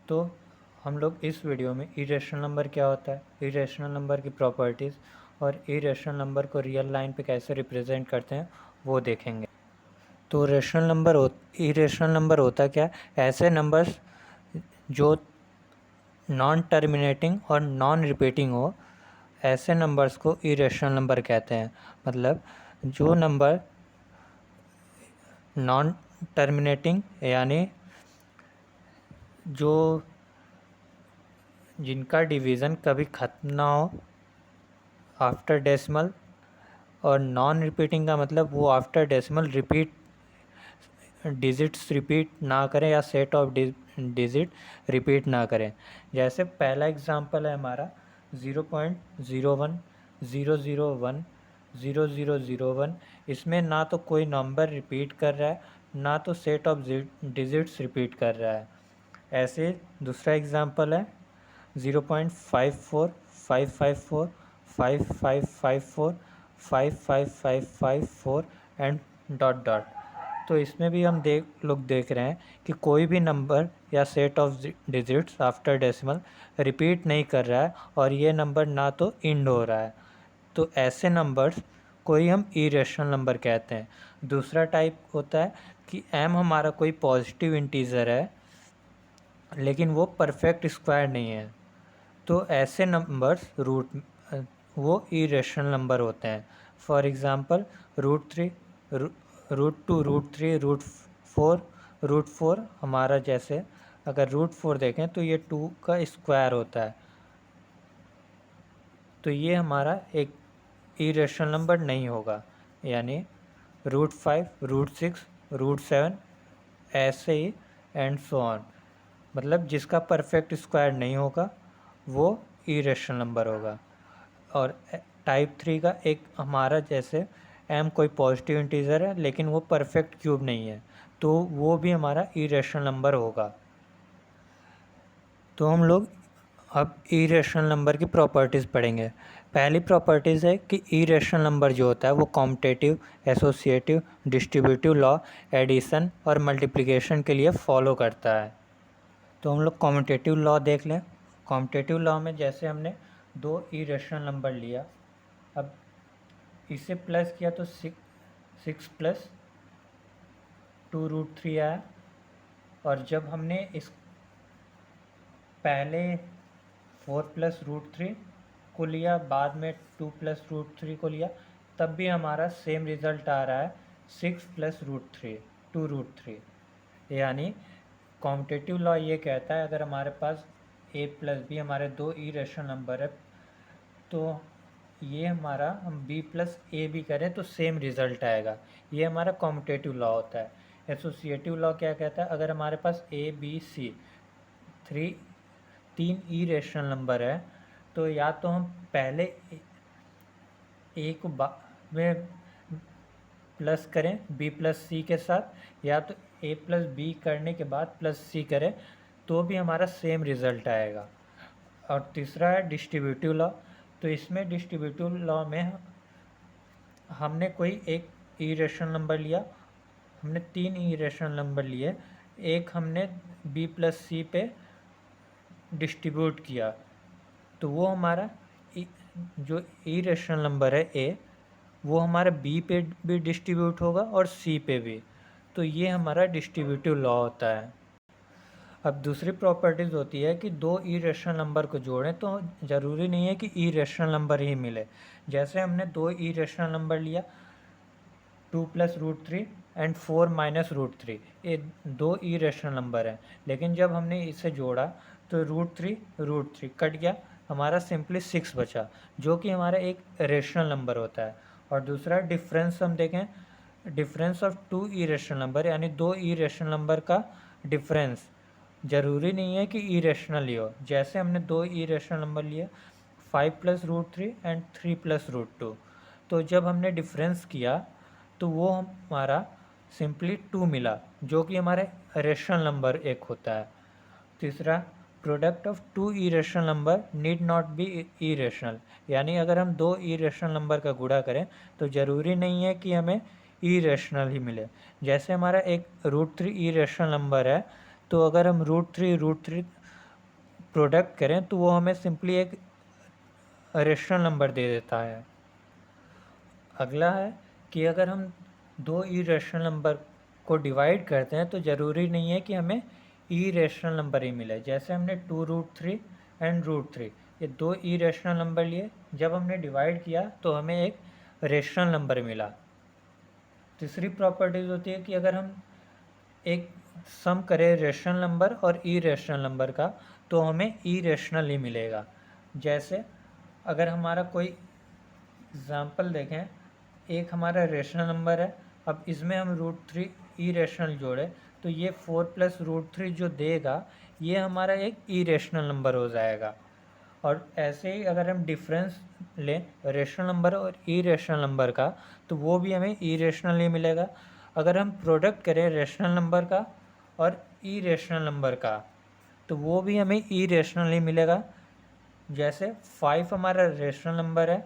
तो हम लोग इस वीडियो में इरेशनल नंबर क्या होता है, इरेशनल नंबर की प्रॉपर्टीज़ और इरेशनल नंबर को रियल लाइन पे कैसे रिप्रेजेंट करते हैं वो देखेंगे। तो इरेशनल नंबर होता क्या है? ऐसे नंबर्स जो नॉन टर्मिनेटिंग और नॉन रिपीटिंग हो, ऐसे नंबर्स को इरेशनल नंबर कहते हैं। मतलब जो नंबर नॉन टर्मिनेटिंग यानी जो जिनका डिवीज़न कभी ख़त्म ना हो आफ्टर डेसिमल, और नॉन रिपीटिंग का मतलब वो आफ्टर डेसिमल डिजिट्स रिपीट ना करें या सेट ऑफ डिजिट रिपीट ना करें। जैसे पहला एग्जांपल है हमारा 0.0100100001। इसमें ना तो कोई नंबर रिपीट कर रहा है, ना तो सेट ऑफ डिजिट्स रिपीट कर रहा है। ऐसे दूसरा एग्जांपल है 0.545554555554 एंड डॉट डॉट। तो इसमें भी हम देख रहे हैं कि कोई भी नंबर या set of digits after decimal repeat नहीं कर रहा है और ये नंबर ना तो इंड हो रहा है। तो ऐसे नंबर्स को ही हम इरेशनल नंबर कहते हैं। दूसरा टाइप होता है कि m हमारा कोई पॉजिटिव इंटीजर है लेकिन वो परफेक्ट स्क्वायर नहीं है, तो ऐसे नंबर्स वो इरेशनल नंबर होते हैं। फॉर एग्ज़ाम्पल √3, √2, √3, √4 हमारा, जैसे अगर √4 देखें तो ये 2 का स्क्वायर होता है, तो ये हमारा एक इरेशनल नंबर नहीं होगा। यानी √5, √6, √7 ऐसे ही एंड सो ऑन। मतलब जिसका परफेक्ट स्क्वायर नहीं होगा वो इरेशनल नंबर होगा। और टाइप 3 का एक हमारा, जैसे m कोई पॉजिटिव इंटीजर है लेकिन वो परफेक्ट क्यूब नहीं है, तो वो भी हमारा इरेशनल नंबर होगा। तो हम लोग अब इरेशनल नंबर की प्रॉपर्टीज़ पढ़ेंगे। पहली प्रॉपर्टीज़ है कि इरेशनल नंबर जो होता है वो commutative, associative, distributive law, addition और मल्टीप्लिकेशन के लिए फॉलो करता है। तो हम लोग कॉम्यूटेटिव लॉ देख लें। कॉम्यूटेटिव लॉ में जैसे हमने दो इरेशनल नंबर लिया, अब इसे प्लस किया तो 6 प्लस 2√3 आया, और जब हमने इस पहले 4 प्लस √3 को लिया, बाद में 2 प्लस √3 को लिया, तब भी हमारा सेम रिज़ल्ट आ रहा है 6 प्लस √3 2√3। यानी कॉम्यूटेटिव लॉ ये कहता है अगर हमारे पास a प्लस बी हमारे दो इरेशनल नंबर है, तो ये हमारा हम b प्लस ए भी करें तो सेम रिज़ल्ट आएगा। ये हमारा कॉम्यूटेटिव लॉ होता है। एसोसिएटिव लॉ क्या कहता है? अगर हमारे पास a b c तीन इरेशनल नंबर है, तो या तो हम पहले a को में प्लस करें b प्लस सी के साथ, या तो a प्लस बी करने के बाद प्लस सी करें, तो भी हमारा सेम रिज़ल्ट आएगा। और तीसरा है डिस्ट्रीब्यूटिव लॉ। तो इसमें डिस्ट्रीब्यूटिव लॉ में हमने कोई एक इरेशनल नंबर लिया, हमने तीन इरेशनल नंबर लिए, एक हमने b प्लस सी पे डिस्ट्रीब्यूट किया, तो वो हमारा जो इरेशनल नंबर है a, वो हमारा b पे भी डिस्ट्रीब्यूट होगा और c पे भी। तो ये हमारा डिस्ट्रीब्यूटिव लॉ होता है। अब दूसरी प्रॉपर्टीज़ होती है कि दो इरेशनल नंबर को जोड़ें तो ज़रूरी नहीं है कि इरेशनल नंबर ही मिले। जैसे हमने दो इरेशनल नंबर लिया 2 प्लस √3 एंड 4 माइनस √3, ये दो इरेशनल नंबर हैं, लेकिन जब हमने इसे जोड़ा तो √3 कट गया, हमारा सिंपली 6 बचा, जो कि हमारा एक रेशनल नंबर होता है। और दूसरा डिफरेंस हम देखें, difference of two irrational number, यानी दो इरेशनल नंबर का डिफरेंस ज़रूरी नहीं है कि इरेशनल ही हो। जैसे हमने दो इरेशनल नंबर लिए 5 प्लस √3 एंड 3 प्लस √2, तो जब हमने डिफरेंस किया तो वो हमारा सिंपली 2 मिला, जो कि हमारे रेशनल नंबर एक होता है। तीसरा, product of two irrational number need not be irrational, यानी अगर हम दो इरेशनल नंबर का गुणा करें तो ज़रूरी नहीं है कि हमें इरेशनल ही मिले। जैसे हमारा एक √3 इरेशनल नंबर है, तो अगर हम रूट थ्री प्रोडक्ट करें तो वो हमें सिंपली एक रेशनल नंबर दे देता है। अगला है कि अगर हम दो इरेशनल नंबर को डिवाइड करते हैं तो ज़रूरी नहीं है कि हमें इरेशनल नंबर ही मिले। जैसे हमने 2√3 एंड √3 ये दो इरेशनल नंबर लिए, जब हमने डिवाइड किया तो हमें एक रेशनल नंबर मिला। तीसरी प्रॉपर्टीज़ होती है कि अगर हम एक सम करें रेशनल नंबर और इरेशनल नंबर का तो हमें इरेशनल ही मिलेगा। जैसे अगर हमारा कोई एग्ज़ाम्पल देखें, एक हमारा रेशनल नंबर है, अब इसमें हम √3 इरेशनल जोड़े तो ये 4 + √3 जो देगा ये हमारा एक इरेशनल नंबर हो जाएगा। और ऐसे ही अगर हम डिफरेंस लें रेशनल नंबर और इरेशनल नंबर का तो वो भी हमें इरेशनल ही मिलेगा। अगर हम प्रोडक्ट करें रेशनल नंबर का और इरेशनल नंबर का तो वो भी हमें इरेशनल ही मिलेगा। जैसे 5 हमारा रेशनल नंबर है,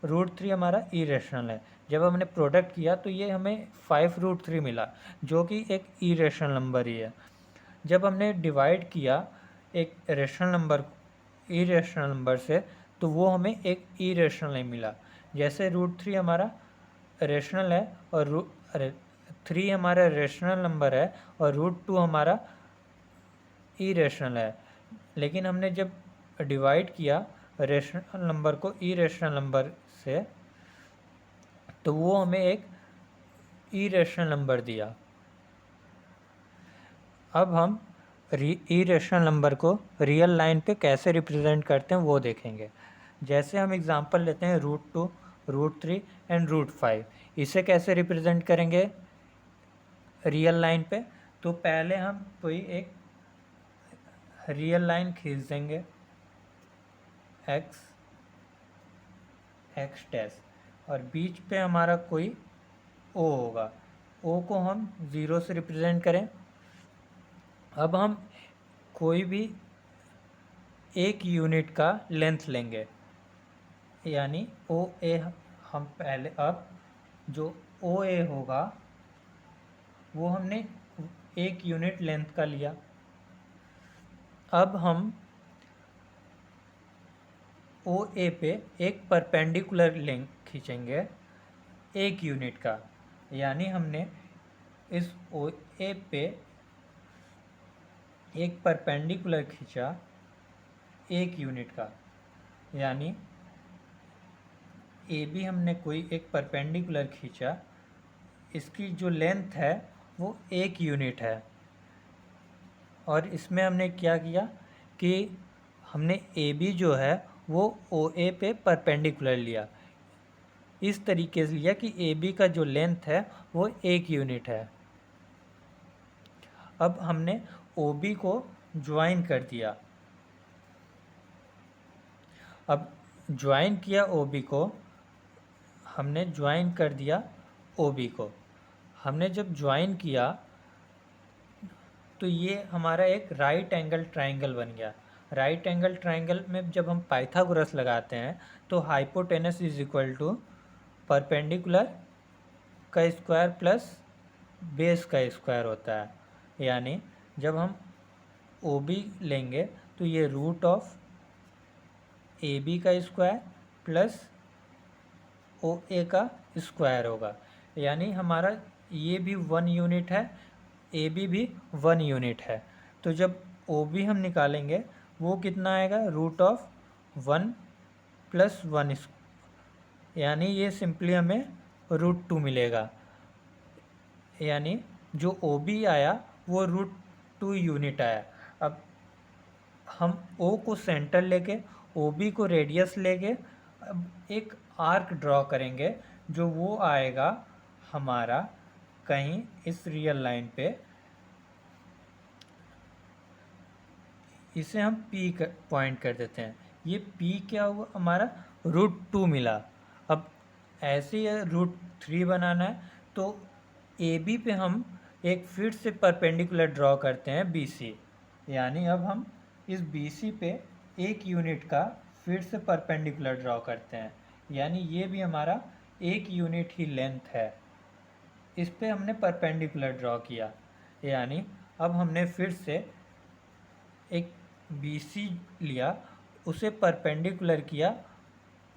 √3 हमारा इरेशनल है। जब हमने प्रोडक्ट किया तो ये हमें 5√3 मिला जो कि एक इरेशनल नंबर ही है। जब हमने डिवाइड किया एक रेशनल नंबर इरेशनल नंबर से तो वो हमें एक इरेशनल ही मिला। जैसे √3 हमारा रेशनल है और 3 हमारा रेशनल नंबर है और √2 हमारा इरेशनल है, लेकिन हमने जब डिवाइड किया रेशनल नंबर को इरेशनल नंबर से तो वो हमें एक इरेशनल नंबर दिया। अब हम इरेशनल नंबर को रियल लाइन पे कैसे रिप्रेजेंट करते हैं वो देखेंगे। जैसे हम एग्जांपल लेते हैं √2, √3 एंड √5, इसे कैसे रिप्रेजेंट करेंगे रियल लाइन पे। तो पहले हम कोई एक रियल लाइन खींच देंगे x डैश, और बीच पे हमारा कोई o होगा, o को हम 0 से रिप्रेजेंट करें। अब हम कोई भी एक यूनिट का लेंथ लेंगे, यानी OA हम पहले, अब जो OA होगा वो हमने एक यूनिट लेंथ का लिया। अब हम OA पे एक परपेंडिकुलर लिंक खींचेंगे एक यूनिट का, यानी हमने इस OA पे एक परपेंडिकुलर खींचा एक यूनिट का, यानी AB हमने कोई एक परपेंडिकुलर खींचा, इसकी जो लेंथ है वो एक यूनिट है। और इसमें हमने क्या किया कि हमने AB जो है वो OA पे परपेंडिकुलर लिया, इस तरीके से लिया कि AB का जो लेंथ है वो एक यूनिट है। अब हमने OB को ज्वाइन कर दिया। अब ज्वाइन किया OB को, हमने ज्वाइन कर दिया OB को। हमने जब ज्वाइन किया तो ये हमारा एक राइट एंगल ट्रायंगल बन गया। राइट एंगल ट्रायंगल में जब हम पाइथागोरस लगाते हैं तो hypotenuse is equal to perpendicular का स्क्वायर प्लस बेस का स्क्वायर होता है। यानी जब हम OB लेंगे तो ये रूट ऑफ AB का स्क्वायर प्लस OA का स्क्वायर होगा, यानी हमारा ये भी 1 यूनिट है, AB भी 1 यूनिट है। तो जब OB हम निकालेंगे वो कितना आएगा, रूट ऑफ 1 + 1, यानी ये सिंपली हमें √2 मिलेगा। यानी जो OB आया वो √2 यूनिट आया। अब हम O को सेंटर लेके OB को रेडियस लेके अब एक आर्क ड्रॉ करेंगे जो वो आएगा हमारा कहीं इस रियल लाइन पे, इसे हम P पॉइंट कर देते हैं। ये P क्या हुआ, हमारा √2 मिला। अब ऐसे ही √3 बनाना है तो AB पे हम एक फिर से परपेंडिकुलर ड्रॉ करते हैं BC, यानी अब हम इस BC पे एक यूनिट का फिर से परपेंडिकुलर ड्रॉ करते हैं, यानी ये भी हमारा एक यूनिट ही लेंथ है, इस पे हमने परपेंडिकुलर ड्रॉ किया। यानी अब हमने फिर से एक बी सी लिया, उसे परपेंडिकुलर किया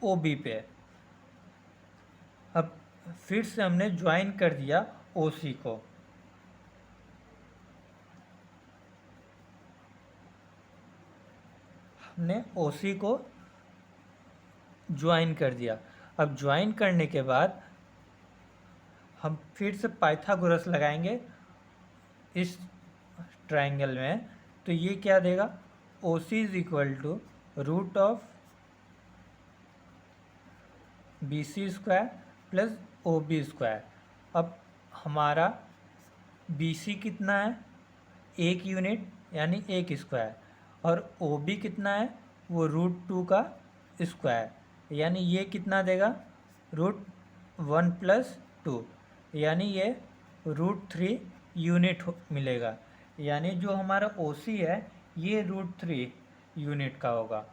ओ बी पे। अब फिर से हमने ज्वाइन कर दिया ओ सी को। हमने ओ सी को ज्वाइन कर दिया। अब ज्वाइन करने के बाद हम फिर से पाइथागोरस लगाएंगे इस ट्रायंगल में। तो ये क्या देगा, O C is equal to root of B C square plus O B square. अब हमारा बी सी कितना है, 1 यूनिट यानी 1 स्क्वायर, और ओ बी कितना है, वो √2 का स्क्वायर, यानी ये कितना देगा, √1 + 2, यानी ये √3 यूनिट मिलेगा। यानी जो हमारा ओ सी है ये √3 यूनिट का होगा।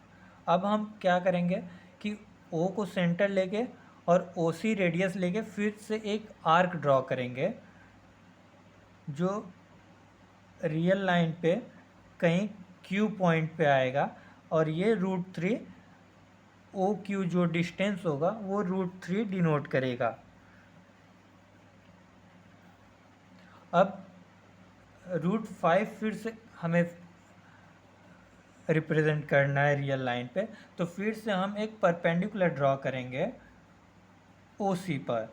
अब हम क्या करेंगे कि ओ को सेंटर लेके और ओ सी रेडियस लेके फिर से एक आर्क ड्रॉ करेंगे जो रियल लाइन पे कहीं क्यू पॉइंट पे आएगा, और ये √3 ओ क्यू जो डिस्टेंस होगा वो √3 डिनोट करेगा। अब √5 फिर से हमें रिप्रेजेंट करना है रियल लाइन पे, तो फिर से हम एक परपेंडिकुलर ड्रॉ करेंगे ओ सी पर।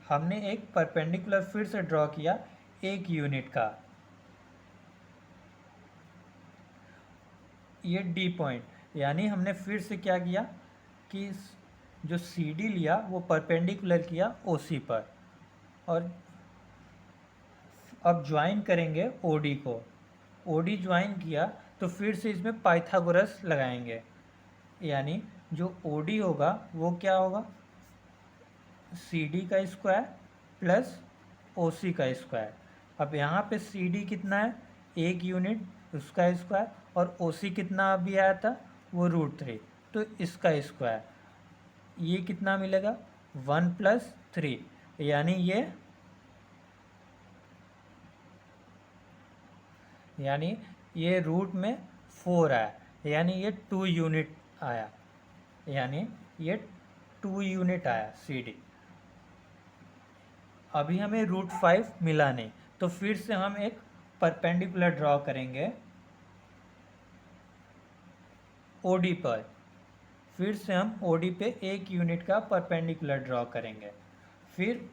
हमने एक परपेंडिकुलर फिर से ड्रॉ किया 1 यूनिट का, ये डी पॉइंट, यानी हमने फिर से क्या किया कि जो सी डी लिया वो परपेंडिकुलर किया ओ सी पर, और अब ज्वाइन करेंगे ओ डी को। ओ डी ज्वाइन किया तो फिर से इसमें पाइथागोरस लगाएंगे, यानी जो ओ डी होगा वो क्या होगा, सी डी का स्क्वायर प्लस ओ सी का स्क्वायर। अब यहाँ पे सी डी कितना है, 1 यूनिट, उसका स्क्वायर, और ओ सी कितना अभी आया था, वो √3, तो इसका स्क्वायर, ये कितना मिलेगा, 1 + 3, यानी ये रूट में 4 आया, यानी ये 2 यूनिट आया, यानी ये 2 यूनिट आया सी डी। अभी हमें √5 मिला नहीं, तो फिर से हम एक परपेंडिकुलर ड्रॉ करेंगे ओ डी पर। फिर से हम ओ डी पे 1 यूनिट का परपेंडिकुलर ड्रॉ करेंगे, फिर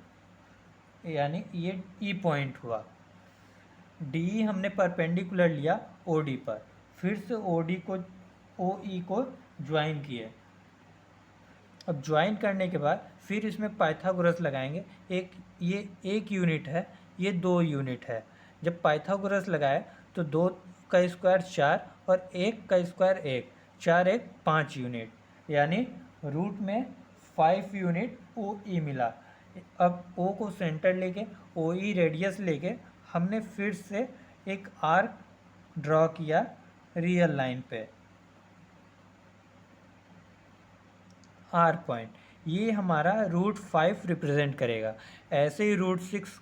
यानी ये ई पॉइंट हुआ। डी हमने परपेंडिकुलर लिया ओ डी पर, फिर से ओ डी को ओ ई को ज्वाइन किए। अब ज्वाइन करने के बाद फिर इसमें पाइथागोरस लगाएंगे। ये 1 यूनिट है, ये 2 यूनिट है। जब पाइथागोरस लगाए तो 2 का स्क्वायर 4 और 1 का स्क्वायर 1, 4 1 5 यूनिट, यानी रूट में 5 यूनिट ओ ई मिला। अब ओ को सेंटर लेके ओ ई रेडियस लेके हमने फिर से एक आर्क ड्रॉ किया रियल लाइन पे, आर पॉइंट, ये हमारा √5 रिप्रेजेंट करेगा। ऐसे ही √6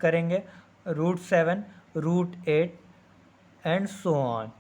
करेंगे, √7, √8 एंड सो ऑन।